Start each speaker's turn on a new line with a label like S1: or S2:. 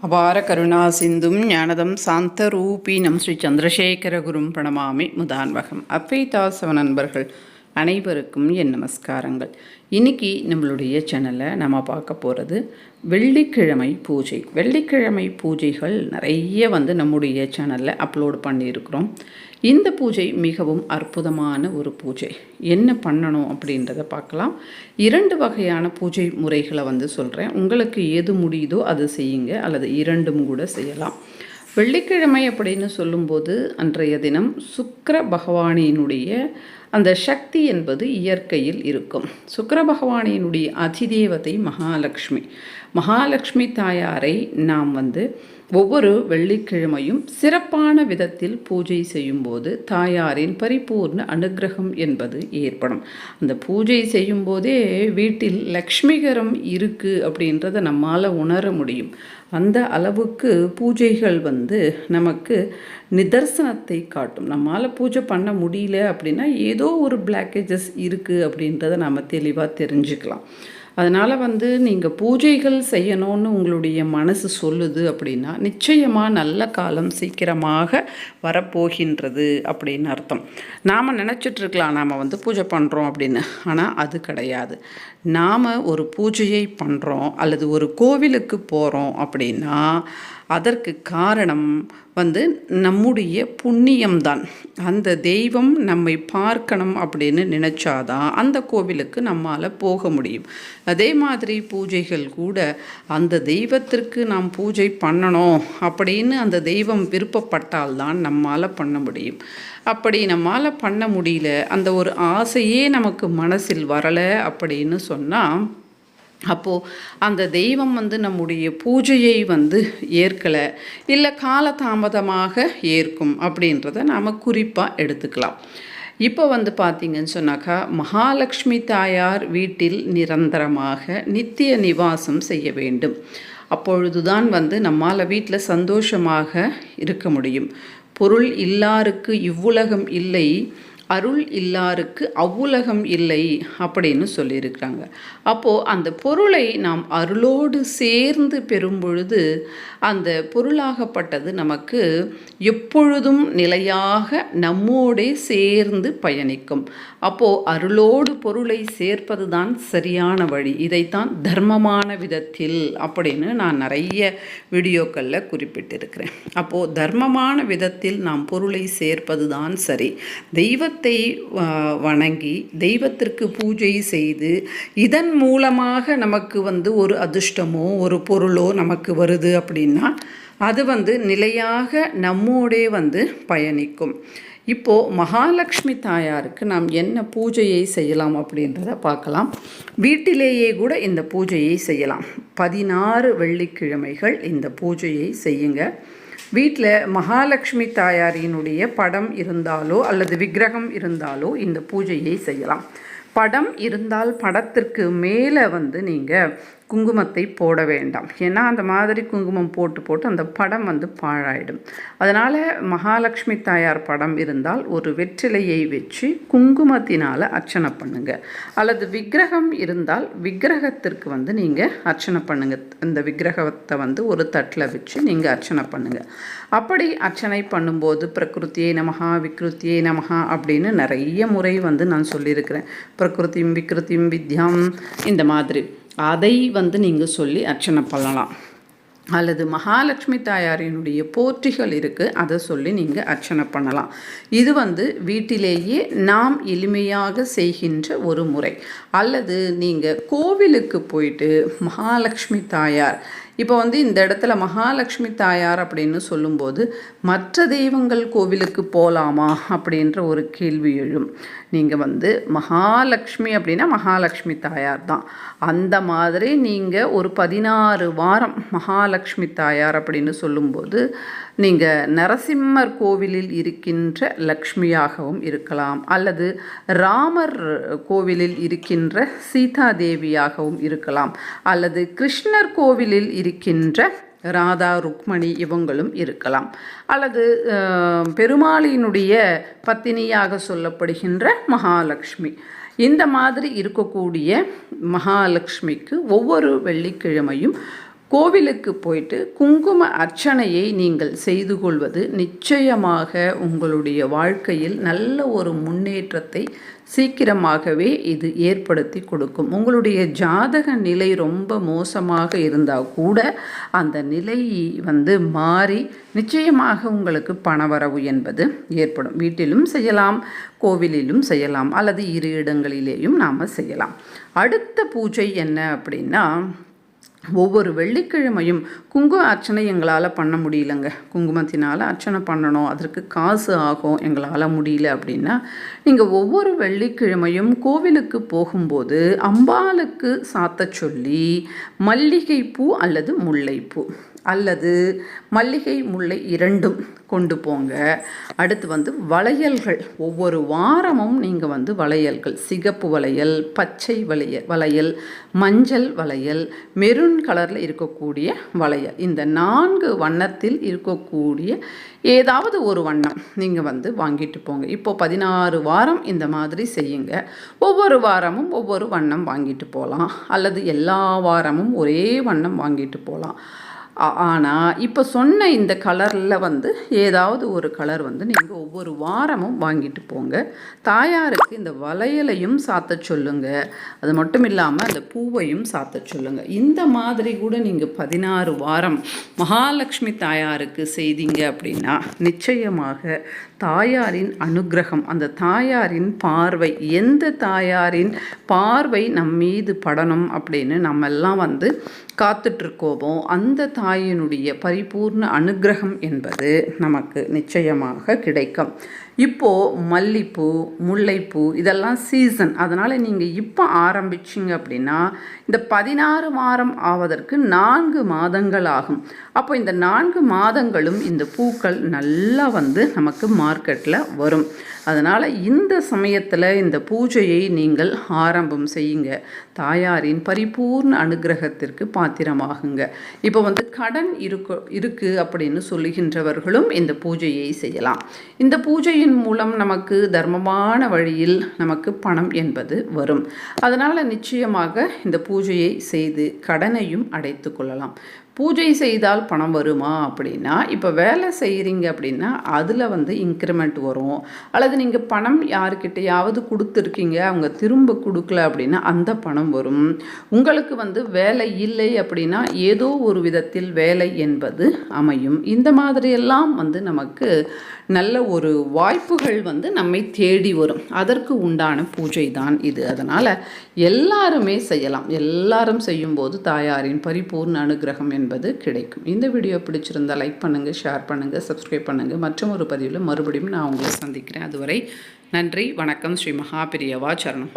S1: அபார கருணா சிந்தும் ஞானதம் சாந்த ரூபீனம் ஸ்ரீ சந்திரசேகரகுரும் பிரணமாமி முதான்வகம். அத்வைதாசவ நண்பர்கள் அனைவருக்கும் என் நமஸ்காரங்கள். இன்றைக்கி நம்மளுடைய சேனலில் நம்ம பார்க்க போகிறது வெள்ளிக்கிழமை பூஜை. வெள்ளிக்கிழமை பூஜைகள் நிறைய நம்முடைய சேனலில் அப்லோடு பண்ணியிருக்கிறோம். இந்த பூஜை மிகவும் அற்புதமான ஒரு பூஜை. என்ன பண்ணணும் அப்படின்றத பார்க்கலாம். 2 வகையான பூஜை முறைகளை சொல்கிறேன். உங்களுக்கு எது முடியுதோ அது செய்யுங்க, அல்லது 2ம் கூட செய்யலாம். வெள்ளிக்கிழமை அப்படின்னு சொல்லும்போது அன்றைய தினம் சுக்கிர பகவானினுடைய அந்த சக்தி என்பது இயற்கையில் இருக்கும். சுக்கிர பகவானினுடைய அதிதேவதை மகாலட்சுமி தாயாரை நாம் ஒவ்வொரு வெள்ளிக்கிழமையும் சிறப்பான விதத்தில் பூஜை செய்யும்போது தாயாரின் பரிபூர்ண அனுகிரகம் என்பது ஏற்படும். அந்த பூஜை செய்யும்போதே வீட்டில் லக்ஷ்மிகரம் இருக்குது அப்படின்றத நம்மால் உணர முடியும். அந்த அளவுக்கு பூஜைகள் நமக்கு நிதர்சனத்தை காட்டும். நம்மால் பூஜை பண்ண முடியல அப்படின்னா ஏதோ ஒரு பிளாக்கேஜஸ் இருக்குது அப்படின்றத நம்ம தெளிவாக தெரிஞ்சுக்கலாம். அதனால் நீங்கள் பூஜைகள் செய்யணும்னு உங்களுடைய மனசு சொல்லுது அப்படின்னா நிச்சயமாக நல்ல காலம் சீக்கிரமாக வரப்போகின்றது அப்படின்னு அர்த்தம். நாம் நினச்சிட்ருக்கலாம் நாம் பூஜை பண்ணுறோம் அப்படின்னு. ஆனால் அது கிடையாது. நாம் ஒரு பூஜையை பண்ணுறோம் அல்லது ஒரு கோவிலுக்கு போகிறோம் அப்படின்னா அதற்கு காரணம் நம்முடைய புண்ணியம்தான். அந்த தெய்வம் நம்மை பார்க்கணும் அப்படின்னு நினச்சாதான் அந்த கோவிலுக்கு நம்மால் போக முடியும். அதே மாதிரி பூஜைகள் கூட அந்த தெய்வத்திற்கு நாம் பூஜை பண்ணணும் அப்படின்னு அந்த தெய்வம் விருப்பப்பட்டால்தான் நம்மால் பண்ண முடியும். அப்படி நம்மால் பண்ண முடியல, அந்த ஒரு ஆசையே நமக்கு மனசில் வரலை அப்படின்னு சொன்னால் அப்போது அந்த தெய்வம் நம்முடைய பூஜையை ஏற்கலை, இல்லை காலதாமதமாக ஏற்கும் அப்படின்றத நாம் குறிப்பாக எடுத்துக்கலாம். இப்போ பார்த்திங்கன்னு சொன்னாக்கா மகாலட்சுமி தாயார் வீட்டில் நிரந்தரமாக நித்திய நிவாசம் செய்ய வேண்டும். அப்பொழுதுதான் நம்மால் வீட்டில் சந்தோஷமாக இருக்க முடியும். பொருள் இல்லாருக்கு இவ்வுலகம் இல்லை, அருள் இல்லாருக்கு அவ்வுலகம் இல்லை அப்படின்னு சொல்லியிருக்கிறாங்க. அப்போது அந்த பொருளை நாம் அருளோடு சேர்ந்து பெறும் பொழுது அந்த பொருளாகப்பட்டது நமக்கு எப்பொழுதும் நிலையாக நம்மோடே சேர்ந்து பயணிக்கும். அப்போது அருளோடு பொருளை சேர்ப்பது தான் சரியான வழி. இதைத்தான் தர்மமான விதத்தில் அப்படின்னு நான் நிறைய வீடியோக்களில் குறிப்பிட்டிருக்கிறேன். அப்போது தர்மமான விதத்தில் நாம் பொருளை சேர்ப்பது தான் சரி. தெய்வத்தை வணங்கி தெய்வத்திற்கு பூஜை செய்து இதன் மூலமாக நமக்கு ஒரு அதிர்ஷ்டமோ ஒரு பொருளோ நமக்கு வருது அப்படின்னா அது நிலையாக நம்மோடே பயணிக்கும். இப்போது மகாலட்சுமி தாயாருக்கு நாம் என்ன பூஜையை செய்யலாம் அப்படின்றத பார்க்கலாம். வீட்டிலேயே கூட இந்த பூஜையை செய்யலாம். 16 வெள்ளிக்கிழமைகள் இந்த பூஜையை செய்யுங்க. வீட்டில் மகாலட்சுமி தாயாரினுடைய படம் இருந்தாலோ அல்லது விக்கிரகம் இருந்தாலோ இந்த பூஜையை செய்யலாம். படம் இருந்தால் படத்திற்கு மேலே நீங்கள் குங்குமத்தை போட வேண்டாம். ஏன்னா அந்த மாதிரி குங்குமம் போட்டு அந்த படம் பாழாயிடும். அதனால் மகாலட்சுமி தாயார் படம் இருந்தால் ஒரு வெற்றிலையை வச்சு குங்குமத்தினால் அர்ச்சனை பண்ணுங்கள். அல்லது விக்கிரகம் இருந்தால் விக்கிரகத்திற்கு நீங்கள் அர்ச்சனை பண்ணுங்கள். இந்த விக்கிரகத்தை ஒரு தட்டில் வச்சு நீங்கள் அர்ச்சனை பண்ணுங்கள். அப்படி அர்ச்சனை பண்ணும்போது பிரகிருத்தியே நமஹா விக்ருத்தியே நமஹா அப்படின்னு நிறைய முறை நான் சொல்லியிருக்கிறேன். பிரகிருதிம் விக்ருதிம் வித்யாம் இந்த மாதிரி அதை நீங்கள் சொல்லி அர்ச்சனை பண்ணலாம். அல்லது மகாலட்சுமி தாயாரினுடைய போற்றிகள் இருக்குது, அதை சொல்லி நீங்கள் அர்ச்சனை பண்ணலாம். இது வீட்டிலேயே நாம் எளிமையாக செய்கின்ற ஒரு முறை. அல்லது நீங்கள் கோவிலுக்கு போயிட்டு மகாலட்சுமி தாயார் இப்போ இந்த இடத்துல மகாலட்சுமி தாயார் அப்படின்னு சொல்லும்போது மற்ற தெய்வங்கள் கோவிலுக்கு போகலாமா அப்படின்ற ஒரு கேள்வி எழும். நீங்கள் மகாலட்சுமி அப்படின்னா மகாலட்சுமி தாயார் தான். அந்த மாதிரி நீங்கள் ஒரு 16 வாரம் மகாலட்சுமி தாயார் அப்படின்னு சொல்லும்போது நீங்கள் நரசிம்மர் கோவிலில் இருக்கின்ற லக்ஷ்மியாகவும் இருக்கலாம், அல்லது ராமர் கோவிலில் இருக்கின்ற சீதா தேவியாகவும் இருக்கலாம், அல்லது கிருஷ்ணர் கோவிலில் இருக்கின்ற ராதா ருக்மணி இவங்களும் இருக்கலாம், அல்லது பெருமாளினுடைய பத்தினியாக சொல்லப்படுகின்ற மகாலட்சுமி. இந்த மாதிரி இருக்கக்கூடிய மகாலட்சுமிக்கு ஒவ்வொரு வெள்ளிக்கிழமையும் கோவிலுக்கு போயிட்டு குங்கும அர்ச்சனையை நீங்கள் செய்து கொள்வது நிச்சயமாக உங்களுடைய வாழ்க்கையில் நல்ல ஒரு முன்னேற்றத்தை சீக்கிரமாகவே இது ஏற்படுத்தி கொடுக்கும். உங்களுடைய ஜாதக நிலை ரொம்ப மோசமாக இருந்தால் கூட அந்த நிலை மாறி நிச்சயமாக உங்களுக்கு பணவரவு என்பது ஏற்படும். வீட்டிலும் செய்யலாம், கோவிலிலும் செய்யலாம், அல்லது இரு இடங்களிலேயும் நாம் செய்யலாம். அடுத்த பூஜை என்ன அப்படின்னா, ஒவ்வொரு வெள்ளிக்கிழமையும் குங்கும அர்ச்சனை எங்களால் பண்ண முடியலங்க, குங்குமத்தினால் அர்ச்சனை பண்ணணும், அதற்கு காசு ஆகும், எங்களால் முடியல அப்படின்னா நீங்கள் ஒவ்வொரு வெள்ளிக்கிழமையும் கோவிலுக்கு போகும்போது அம்பாளுக்கு சாத்த சொல்லி மல்லிகைப்பூ அல்லது முல்லைப்பூ அல்லது மல்லிகை முல்லை இரண்டும் கொண்டு போங்க. அடுத்து வளையல்கள், ஒவ்வொரு வாரமும் நீங்கள் வளையல்கள், சிகப்பு வளையல், பச்சை வளையல், மஞ்சள் வளையல், மெரூன் கலரில் இருக்கக்கூடிய வளையல், இந்த 4 வண்ணத்தில் இருக்கக்கூடிய ஏதாவது ஒரு வண்ணம் நீங்கள் வாங்கிட்டு போங்க. இப்போ 16 வாரம் இந்த மாதிரி செய்யுங்க. ஒவ்வொரு வாரமும் ஒவ்வொரு வண்ணம் வாங்கிட்டு போகலாம், அல்லது எல்லா வாரமும் ஒரே வண்ணம் வாங்கிட்டு போகலாம். ஆனால் இப்போ சொன்ன இந்த கலரில் ஏதாவது ஒரு கலர் நீங்கள் ஒவ்வொரு வாரமும் வாங்கிட்டு போங்க. தாயாருக்கு இந்த வளையலையும் சாத்த சொல்லுங்க. அது மட்டும் இல்லாமல் அந்த பூவையும் சாத்த சொல்லுங்க. இந்த மாதிரி கூட நீங்கள் 16 வாரம் மகாலட்சுமி தாயாருக்கு செய்தீங்க அப்படின்னா நிச்சயமாக தாயாரின் அனுகிரகம், அந்த தாயாரின் பார்வை, எந்த தாயாரின் பார்வை நம் மீது படணும் அப்படின்னு நம்ம எல்லாம் காத்துட்ருக்கோமோ அந்த தாயினுடைய பரிபூர்ண அனுகிரகம் என்பது நமக்கு நிச்சயமாக கிடைக்கும். இப்போது மல்லிப்பூ, முல்லைப்பூ இதெல்லாம் சீசன். அதனால் நீங்கள் இப்போ ஆரம்பிச்சிங்க அப்படின்னா இந்த 16 வாரம் ஆவதற்கு 4 மாதங்கள் ஆகும். அப்போ இந்த 4 மாதங்களும் இந்த பூக்கள் நல்லா நமக்கு மார்க்கெட்டில் வரும். அதனால் இந்த சமயத்தில் இந்த பூஜையை நீங்கள் ஆரம்பம் செய்யுங்க. தாயாரின் பரிபூர்ண அனுகிரகத்திற்கு பாத்திரமாகுங்க. இப்போ கடன் இருக்கு அப்படின்னு சொல்லுகின்றவர்களும் இந்த பூஜையை செய்யலாம். இந்த பூஜையின் மூலம் நமக்கு தர்மமான வழியில் நமக்கு பணம் என்பது வரும். அதனால் நிச்சயமாக இந்த பூஜையை செய்து கடனையும் அடைத்து கொள்ளலாம். பூஜை செய்தால் பணம் வருமா அப்படின்னா, இப்போ வேலை செய்கிறீங்க அப்படின்னா அதில் இன்க்ரிமெண்ட் வரும், அல்லது நீங்கள் பணம் யாருக்கிட்டையாவது கொடுத்துருக்கீங்க, அவங்க திரும்ப கொடுக்கல அப்படின்னா அந்த பணம் வரும். உங்களுக்கு வேலை இல்லை அப்படின்னா ஏதோ ஒரு விதத்தில் வேலை என்பது அமையும். இந்த மாதிரியெல்லாம் நமக்கு நல்ல ஒரு வாய்ப்புகள் நம்மை தேடி வரும். அதற்கு உண்டான பூஜை தான் இது. அதனால் எல்லாருமே செய்யலாம். எல்லாரும் செய்யும்போது தாயாரின் பரிபூர்ண அனுகிரகம் என்பது கிடைக்கும். இந்த வீடியோ பிடிச்சிருந்தால் லைக் பண்ணுங்கள், ஷேர் பண்ணுங்கள், சப்ஸ்கிரைப் பண்ணுங்கள். மற்றும் ஒரு பதிவில் மறுபடியும் நான் உங்களை சந்திக்கிறேன். அதுவரை நன்றி, வணக்கம். ஸ்ரீ மகாபிரியவா சரணம்.